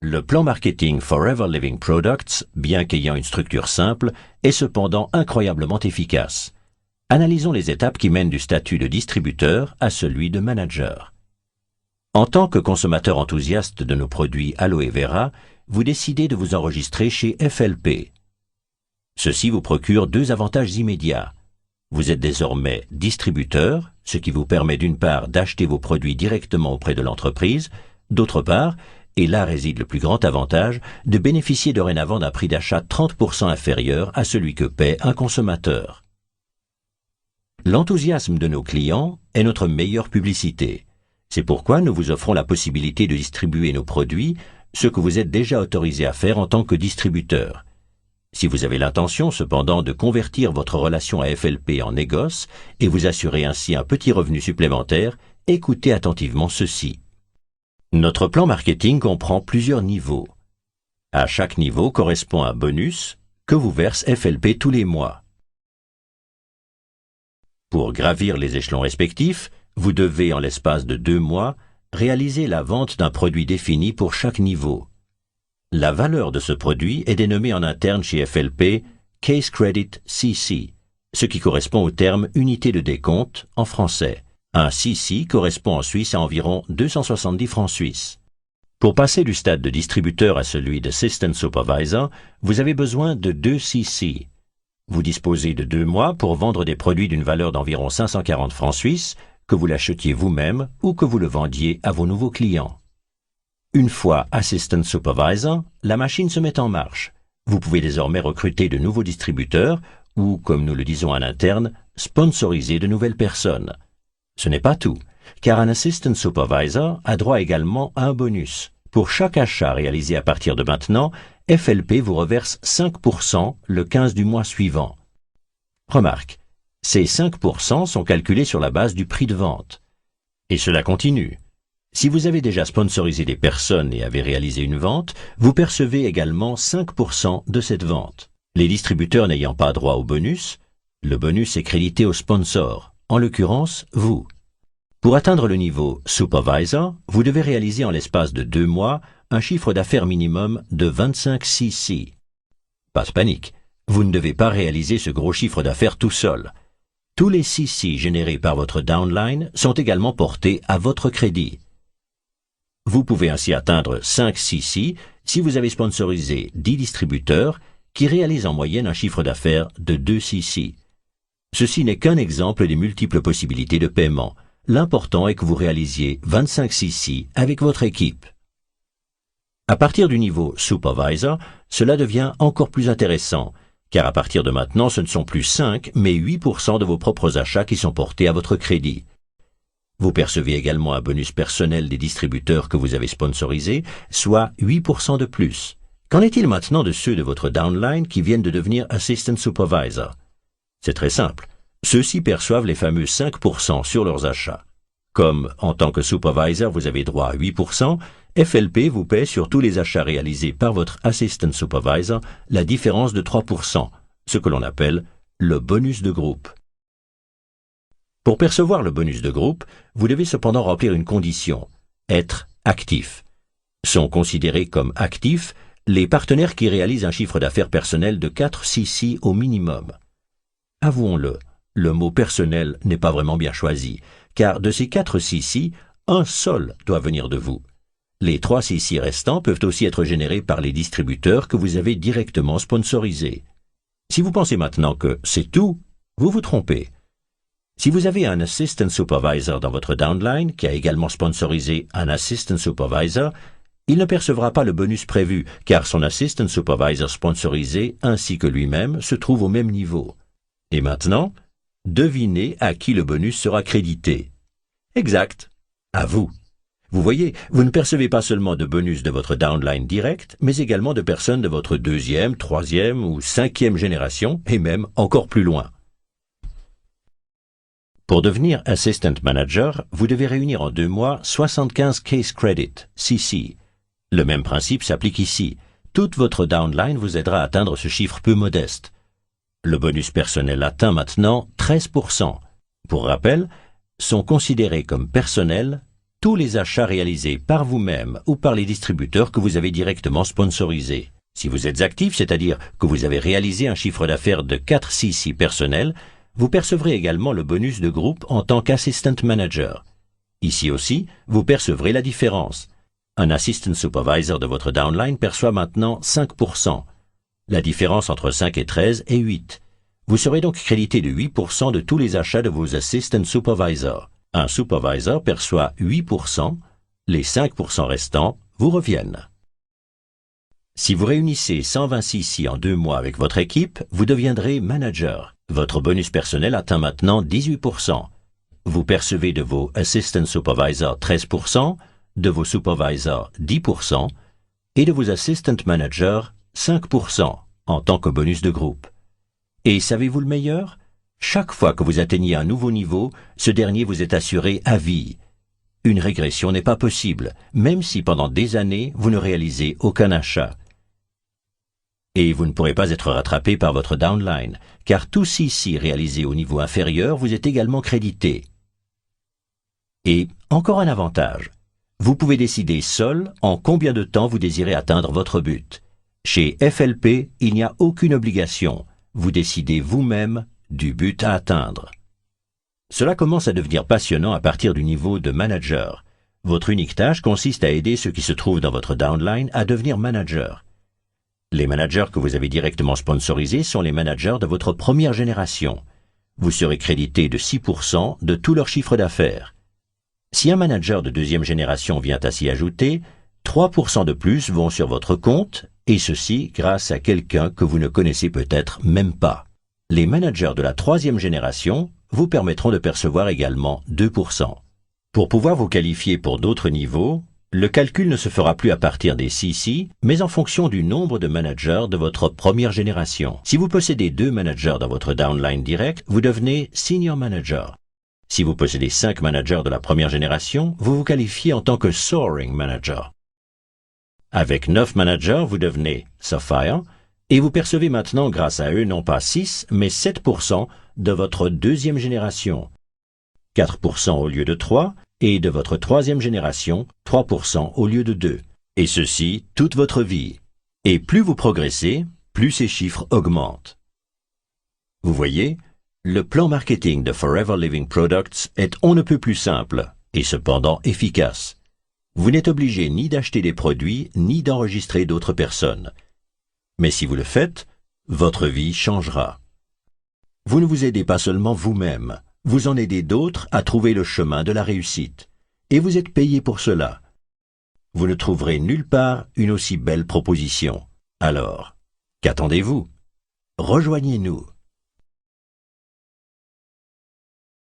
Le plan marketing Forever Living Products, bien qu'ayant une structure simple, est cependant incroyablement efficace. Analysons les étapes qui mènent du statut de distributeur à celui de manager. En tant que consommateur enthousiaste de nos produits Aloe Vera, vous décidez de vous enregistrer chez FLP. Ceci vous procure deux avantages immédiats. Vous êtes désormais distributeur, ce qui vous permet d'une part d'acheter vos produits directement auprès de l'entreprise, d'autre part, et là réside le plus grand avantage, de bénéficier dorénavant d'un prix d'achat 30% inférieur à celui que paie un consommateur. L'enthousiasme de nos clients est notre meilleure publicité. C'est pourquoi nous vous offrons la possibilité de distribuer nos produits, ce que vous êtes déjà autorisé à faire en tant que distributeur. Si vous avez l'intention cependant de convertir votre relation à FLP en négoce et vous assurer ainsi un petit revenu supplémentaire, écoutez attentivement ceci. Notre plan marketing comprend plusieurs niveaux. À chaque niveau correspond un bonus que vous verse FLP tous les mois. Pour gravir les échelons respectifs, vous devez, en l'espace de 2 mois, réaliser la vente d'un produit défini pour chaque niveau. La valeur de ce produit est dénommée en interne chez FLP Case Credit CC, ce qui correspond au terme unité de décompte en français. Un CC correspond en Suisse à environ 270 francs suisses. Pour passer du stade de distributeur à celui d'Assistant Supervisor, vous avez besoin de 2 CC. Vous disposez de 2 mois pour vendre des produits d'une valeur d'environ 540 francs suisses, que vous l'achetiez vous-même ou que vous le vendiez à vos nouveaux clients. Une fois Assistant Supervisor, la machine se met en marche. Vous pouvez désormais recruter de nouveaux distributeurs ou, comme nous le disons en interne, sponsoriser de nouvelles personnes. Ce n'est pas tout, car un Assistant Supervisor a droit également à un bonus. Pour chaque achat réalisé à partir de maintenant, FLP vous reverse 5% le 15 du mois suivant. Remarque, ces 5% sont calculés sur la base du prix de vente. Et cela continue. Si vous avez déjà sponsorisé des personnes et avez réalisé une vente, vous percevez également 5% de cette vente. Les distributeurs n'ayant pas droit au bonus, le bonus est crédité au sponsor, en l'occurrence vous. Pour atteindre le niveau Supervisor, vous devez réaliser en l'espace de 2 mois un chiffre d'affaires minimum de 25 CC. Pas de panique, vous ne devez pas réaliser ce gros chiffre d'affaires tout seul. Tous les CC générés par votre downline sont également portés à votre crédit. Vous pouvez ainsi atteindre 5 CC si vous avez sponsorisé 10 distributeurs qui réalisent en moyenne un chiffre d'affaires de 2 CC. Ceci n'est qu'un exemple des multiples possibilités de paiement. L'important est que vous réalisiez 25 CC avec votre équipe. À partir du niveau Supervisor, cela devient encore plus intéressant, car à partir de maintenant, ce ne sont plus 5, mais 8% de vos propres achats qui sont portés à votre crédit. Vous percevez également un bonus personnel des distributeurs que vous avez sponsorisés, soit 8% de plus. Qu'en est-il maintenant de ceux de votre downline qui viennent de devenir Assistant Supervisor? C'est très simple. Ceux-ci perçoivent les fameux 5% sur leurs achats. Comme, en tant que supervisor, vous avez droit à 8%, FLP vous paie sur tous les achats réalisés par votre Assistant Supervisor la différence de 3%, ce que l'on appelle le bonus de groupe. Pour percevoir le bonus de groupe, vous devez cependant remplir une condition, être actif. Sont considérés comme actifs les partenaires qui réalisent un chiffre d'affaires personnel de 4 CC au minimum. Avouons-le, le mot personnel n'est pas vraiment bien choisi, car de ces 4 CC, un seul doit venir de vous. Les 3 CC restants peuvent aussi être générés par les distributeurs que vous avez directement sponsorisés. Si vous pensez maintenant que c'est tout, vous vous trompez. Si vous avez un Assistant Supervisor dans votre downline qui a également sponsorisé un Assistant Supervisor, il ne percevra pas le bonus prévu, car son Assistant Supervisor sponsorisé ainsi que lui-même se trouvent au même niveau. Et maintenant, devinez à qui le bonus sera crédité. Exact, à vous. Vous voyez, vous ne percevez pas seulement de bonus de votre downline direct, mais également de personnes de votre 2e, 3e ou 5e génération, et même encore plus loin. Pour devenir Assistant Manager, vous devez réunir en 2 mois 75 Case Credit, CC. Le même principe s'applique ici. Toute votre downline vous aidera à atteindre ce chiffre peu modeste. Le bonus personnel atteint maintenant 13%. Pour rappel, sont considérés comme personnels tous les achats réalisés par vous-même ou par les distributeurs que vous avez directement sponsorisés. Si vous êtes actif, c'est-à-dire que vous avez réalisé un chiffre d'affaires de 4 CC personnels, vous percevrez également le bonus de groupe en tant qu'assistant manager. Ici aussi, vous percevrez la différence. Un assistant supervisor de votre downline perçoit maintenant 5%. La différence entre 5 et 13 est 8. Vous serez donc crédité de 8% de tous les achats de vos assistant supervisors. Un supervisor perçoit 8%, les 5% restants vous reviennent. Si vous réunissez 120 CC en 2 mois avec votre équipe, vous deviendrez manager. Votre bonus personnel atteint maintenant 18%. Vous percevez de vos assistant supervisors 13%, de vos supervisors 10% et de vos assistant managers 5% en tant que bonus de groupe. Et savez-vous le meilleur? Chaque fois que vous atteignez un nouveau niveau, ce dernier vous est assuré à vie. Une régression n'est pas possible, même si pendant des années vous ne réalisez aucun achat. Et vous ne pourrez pas être rattrapé par votre downline, car tout CC réalisé au niveau inférieur vous est également crédité. Et encore un avantage, vous pouvez décider seul en combien de temps vous désirez atteindre votre but. Chez FLP, il n'y a aucune obligation, vous décidez vous-même du but à atteindre. Cela commence à devenir passionnant à partir du niveau de manager. Votre unique tâche consiste à aider ceux qui se trouvent dans votre downline à devenir manager. Les managers que vous avez directement sponsorisés sont les managers de votre première génération. Vous serez crédité de 6% de tout leur chiffre d'affaires. Si un manager de deuxième génération vient à s'y ajouter, 3% de plus vont sur votre compte, et ceci grâce à quelqu'un que vous ne connaissez peut-être même pas. Les managers de la troisième génération vous permettront de percevoir également 2%. Pour pouvoir vous qualifier pour d'autres niveaux, le calcul ne se fera plus à partir des CC, mais en fonction du nombre de managers de votre première génération. Si vous possédez 2 managers dans votre downline direct, vous devenez senior manager. Si vous possédez 5 managers de la première génération, vous vous qualifiez en tant que soaring manager. Avec 9 managers, vous devenez sapphire, et vous percevez maintenant grâce à eux non pas 6, mais 7% de votre deuxième génération, 4% au lieu de 3, et de votre troisième génération, 3% au lieu de 2. Et ceci toute votre vie. Et plus vous progressez, plus ces chiffres augmentent. Vous voyez, le plan marketing de Forever Living Products est on ne peut plus simple, et cependant efficace. Vous n'êtes obligé ni d'acheter des produits, ni d'enregistrer d'autres personnes. Mais si vous le faites, votre vie changera. Vous ne vous aidez pas seulement vous-même, vous en aidez d'autres à trouver le chemin de la réussite. Et vous êtes payé pour cela. Vous ne trouverez nulle part une aussi belle proposition. Alors, qu'attendez-vous? Rejoignez-nous.